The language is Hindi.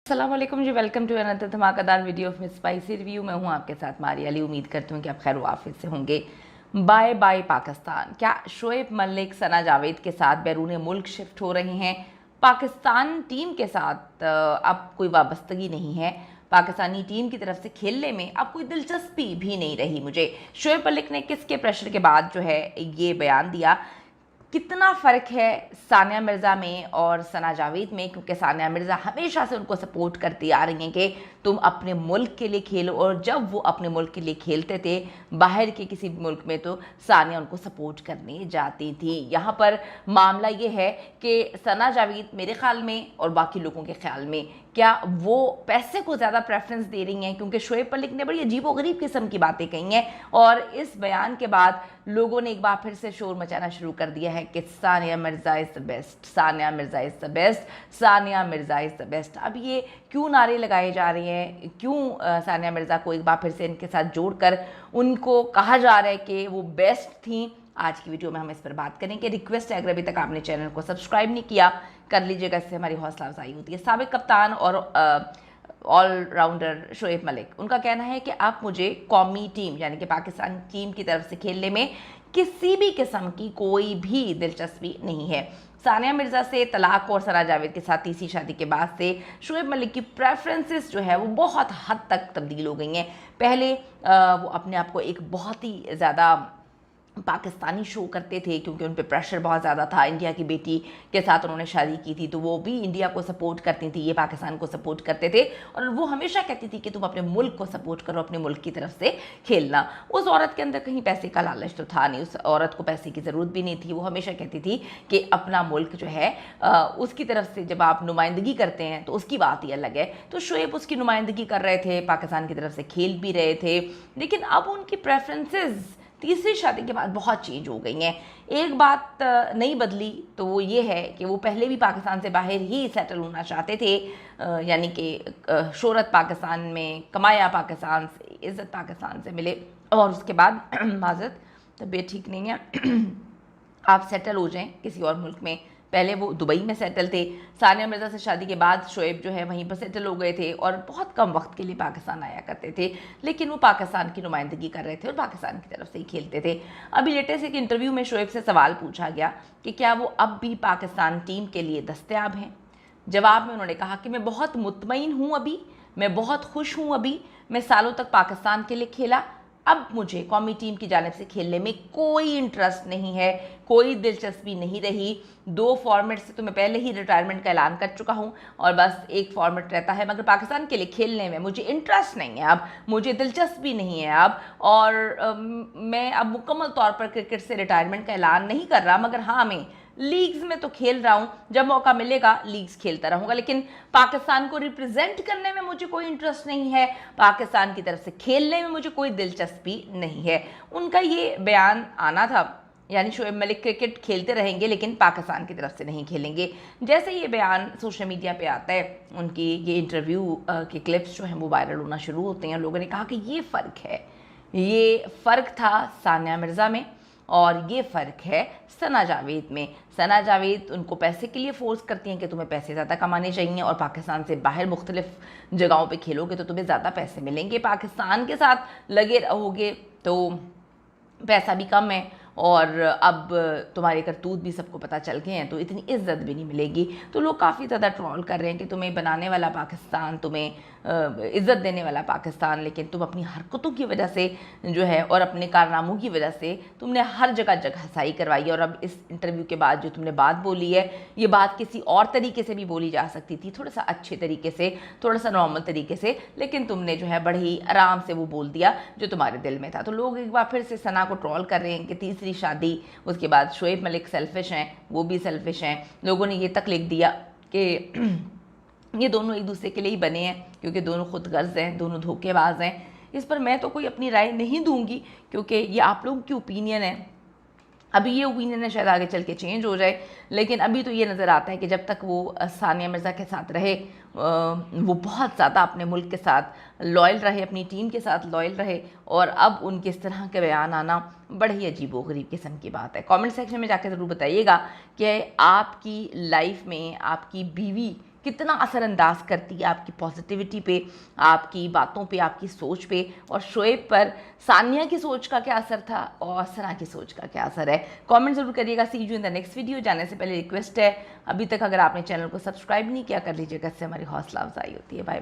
अस्सलाम वालेकुम जी, वेलकम टू अनदर धमाकेदार video of miss spicy review. मैं हूं आपके साथ मारिया अली। उम्मीद करती हूं कि आप खैर वाफिज से होंगे। Bye bye Pakistan. क्या शोएब मलिक सना जावेद के साथ बैरून मुल्क शिफ्ट हो रहे हैं? पाकिस्तान टीम के साथ अब कोई वाबस्तगी नहीं है। पाकिस्तानी टीम की तरफ से खेलने में अब कोई दिलचस्पी भी नहीं रही मुझे। शोएब मलिक ने किसके प्रेशर के बाद जो है ये बयान दिया? कितना फ़र्क है सानिया मिर्ज़ा में और सना जावेद में, क्योंकि सानिया मिर्ज़ा हमेशा से उनको सपोर्ट करती आ रही हैं कि तुम अपने मुल्क के लिए खेलो, और जब वो अपने मुल्क के लिए खेलते थे बाहर के किसी मुल्क में तो सानिया उनको सपोर्ट करने जाती थी। यहाँ पर मामला ये है कि सना जावेद मेरे ख्याल में और बाकी लोगों के ख्याल में क्या वो पैसे को ज़्यादा प्रेफरेंस दे रही हैं, क्योंकि शोएब मलिक ने बड़ी अजीबोगरीब किस्म की बातें कही हैं और इस बयान के बाद लोगों ने एक बार फिर से शोर मचाना शुरू कर दिया है कि Sania Mirza is the best, Sania Mirza is the best, Sania Mirza is the best. अब ये क्यों नारे लगाए जा रहे हैं? क्यों सानिया मिर्ज़ा को एक बार फिर से इनके साथ जोड़कर उनको कहा जा रहा है कि वो बेस्ट थी? आज की वीडियो में हम इस पर बात करेंगे। रिक्वेस्ट है, अगर अभी तक आपने चैनल को सब्सक्राइब नहीं किया कर लीजिएगा, इससे हमारी हौसला अफजाई होती है। साबिक कप्तान और ऑलराउंडर शोएब मलिक, उनका कहना है कि आप मुझे कौमी टीम यानी कि पाकिस्तान टीम की तरफ से खेलने में किसी भी किस्म की कोई भी दिलचस्पी नहीं है। सानिया मिर्ज़ा से तलाक और सना जावेद के साथ तीसरी शादी के बाद से शोएब मलिक की प्रेफरेंसेस जो है वो बहुत हद तक तब्दील हो गई हैं। पहले वो अपने आप को एक बहुत ही ज़्यादा पाकिस्तानी शो करते थे, क्योंकि उन पे प्रेशर बहुत ज़्यादा था। इंडिया की बेटी के साथ उन्होंने शादी की थी तो वो भी इंडिया को सपोर्ट करती थी, ये पाकिस्तान को सपोर्ट करते थे। और वो हमेशा कहती थी कि तुम अपने मुल्क को सपोर्ट करो, अपने मुल्क की तरफ से खेलना। उस औरत के अंदर कहीं पैसे का लालच तो था नहीं, उस औरत को पैसे की ज़रूरत भी नहीं थी। वो हमेशा कहती थी कि अपना मुल्क जो है उसकी तरफ से जब आप नुमाइंदगी करते हैं तो उसकी बात ही अलग है। तो शोएब उसकी नुमाइंदगी कर रहे थे, पाकिस्तान की तरफ से खेल भी रहे थे, लेकिन अब उनकी प्रेफरेंसेस तीसरी शादी के बाद बहुत चेंज हो गई हैं। एक बात नहीं बदली तो वो ये है कि वो पहले भी पाकिस्तान से बाहर ही सेटल होना चाहते थे, यानी कि शोहरत पाकिस्तान में, कमाया पाकिस्तान से, इज़्ज़त पाकिस्तान से मिले, और उसके बाद माज़रत तबीयत ठीक नहीं है आप सेटल हो जाएं किसी और मुल्क में। पहले वो दुबई में सेटल थे। सानिया मिर्ज़ा से शादी के बाद शोएब जो है वहीं पर सेटल हो गए थे और बहुत कम वक्त के लिए पाकिस्तान आया करते थे, लेकिन वो पाकिस्तान की नुमाइंदगी कर रहे थे और पाकिस्तान की तरफ से ही खेलते थे। अभी लेटेस्ट एक इंटरव्यू में शोएब से सवाल पूछा गया कि क्या वो अब भी पाकिस्तान टीम के लिए दस्तयाब हैं। जवाब में उन्होंने कहा कि मैं बहुत मुतमईन हूँ, अभी मैं बहुत खुश हूँ, अभी मैं सालों तक पाकिस्तान के लिए खेला, अब मुझे कौमी टीम की जानिब से खेलने में कोई इंटरेस्ट नहीं है, कोई दिलचस्पी नहीं रही। 2 फॉर्मेट से तो मैं पहले ही रिटायरमेंट का ऐलान कर चुका हूं और बस एक फॉर्मेट रहता है, मगर पाकिस्तान के लिए खेलने में मुझे इंटरेस्ट नहीं है, अब मुझे दिलचस्पी नहीं है अब। और मैं अब मुकम्मल तौर पर क्रिकेट से रिटायरमेंट का ऐलान नहीं कर रहा, मगर हाँ मैं लीग्स में तो खेल रहा हूँ, जब मौका मिलेगा लीग्स खेलता रहूँगा, लेकिन पाकिस्तान को रिप्रेजेंट करने में मुझे कोई इंटरेस्ट नहीं है, पाकिस्तान की तरफ से खेलने में मुझे कोई दिलचस्पी नहीं है। उनका ये बयान आना था, यानी शोएब मलिक क्रिकेट खेलते रहेंगे लेकिन पाकिस्तान की तरफ से नहीं खेलेंगे। जैसे ये बयान सोशल मीडिया पे आता है, उनकी ये इंटरव्यू के क्लिप्स जो हैं वो वायरल होना शुरू होते हैं। लोगों ने कहा कि ये फ़र्क है, ये फ़र्क था सानिया मिर्ज़ा में और ये फ़र्क है सना जावेद में। सना जावेद उनको पैसे के लिए फ़ोर्स करती हैं कि तुम्हें पैसे ज़्यादा कमाने चाहिए और पाकिस्तान से बाहर मुख्तलिफ जगहों पे खेलोगे तो तुम्हें ज़्यादा पैसे मिलेंगे, पाकिस्तान के साथ लगे रहोगे तो पैसा भी कम है और अब तुम्हारे करतूत भी सबको पता चल गए हैं तो इतनी इज्जत भी नहीं मिलेगी। तो लोग काफ़ी ज़्यादा ट्रोल कर रहे हैं कि तुम्हें बनाने वाला पाकिस्तान, तुम्हें इज़्ज़त देने वाला पाकिस्तान, लेकिन तुम अपनी हरकतों की वजह से जो है और अपने कारनामों की वजह से तुमने हर जगह जगहसाई करवाई है। और अब इस इंटरव्यू के बाद जो तुमने बात बोली है, ये बात किसी और तरीके से भी बोली जा सकती थी, थोड़ा सा अच्छे तरीके से, थोड़ा सा नॉर्मल तरीके से, लेकिन तुमने जो है बड़े ही आराम से वो बोल दिया जो तुम्हारे दिल में था। तो लोग एक बार फिर से सना को ट्रोल कर रहे हैं कि तीसरी शादी, उसके बाद शोएब मलिक सेल्फिश हैं, वो भी सेल्फिश हैं। लोगों ने ये तक लिख दिया कि ये दोनों एक दूसरे के लिए ही बने हैं क्योंकि दोनों खुद गर्ज हैं, दोनों धोखेबाज हैं। इस पर मैं तो कोई अपनी राय नहीं दूंगी क्योंकि ये आप लोगों की ओपिनियन है। अभी ये ओपिनियन है, शायद आगे चल के चेंज हो जाए, लेकिन अभी तो ये नज़र आता है कि जब तक वो सानिया मिर्ज़ा के साथ रहे वो बहुत ज़्यादा अपने मुल्क के साथ लॉयल रहे, अपनी टीम के साथ लॉयल रहे, और अब उनके इस तरह के बयान आना बड़े ही अजीब व गरीब किस्म की बात है। कमेंट सेक्शन में जाकर ज़रूर बताइएगा कि आपकी लाइफ में आपकी बीवी कितना असरअंदाज करती है आपकी पॉजिटिविटी पे, आपकी बातों पे, आपकी सोच पे, और शोएब पर सानिया की सोच का क्या असर था और सना की सोच का क्या असर है। कमेंट जरूर करिएगा। See you in the next video. जाने से पहले रिक्वेस्ट है, अभी तक अगर आपने चैनल को सब्सक्राइब नहीं किया कर लीजिएगा, इससे हमारी हौसला अफजाई होती है। Bye bye.